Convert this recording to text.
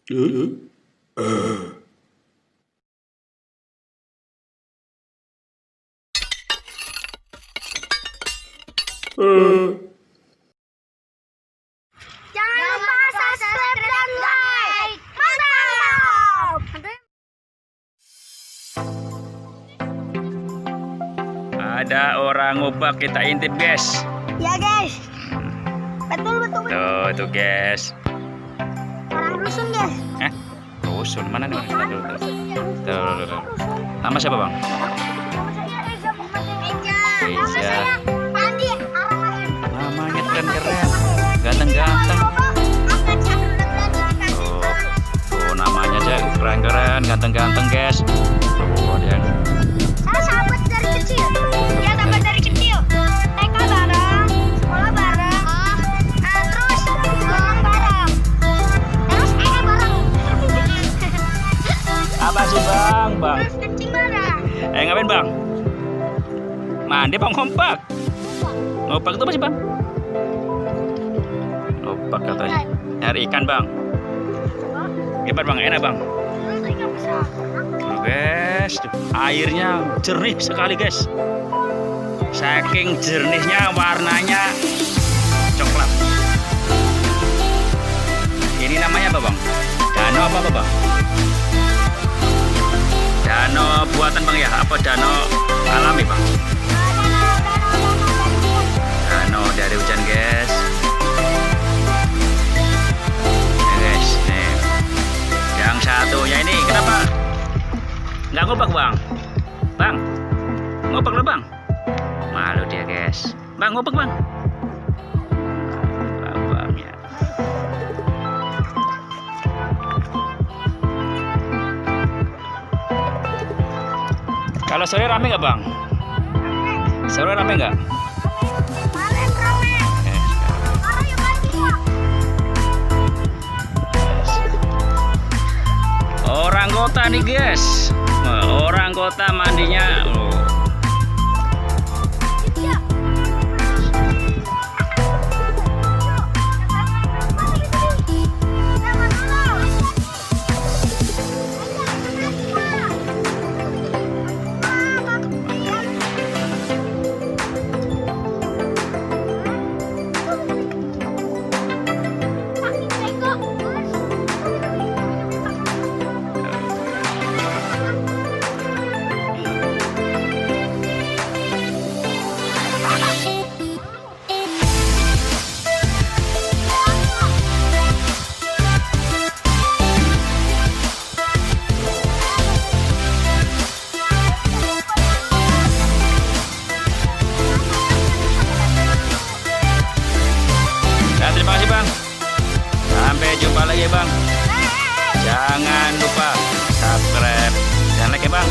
Jangan lupa subscribe dan like. Mantap! Ada orang ngubah, kita intip guys. Ya guys, betul. Tuh guys. Orang rusun guys. Rusun mana nih? Tuh. Nama siapa bang? Nama saya Andi Aramain. Namanya keren, ganteng-ganteng. Tuh namanya aja keren, ganteng-ganteng guys. Tuh dia. Saya sahabat dari kecil. Ya sahabat dari kecil. TK bareng, sekolah bareng, terus bareng, terus bareng. Apa sih bang? Terus kencing bareng. Ngapain bang? Mandi bang, ngompak. Ngompak itu apa sih bang? Ngompak katanya. Nyari ikan bang. Gimana bang? Enak bang? Tuh, guys, airnya jernih sekali guys. Saking jernihnya warnanya coklat. Ini namanya apa bang? Danau apa bang? Danau buatan bang ya? Apa danau alami bang? Danau dari hujan guys. Nih guys, nih. Yang satunya ini kenapa nggak ngobak bang? Bang, ngobak lo bang? Malu dia guys. Bang, ngobak bang? Bang ya. Kalau sore rame nggak bang? Sore rame nggak? Orang kota nih guys. Orang kota mandinya. Terima kasih bang. Sampai jumpa lagi bang. Jangan lupa subscribe dan like ya bang.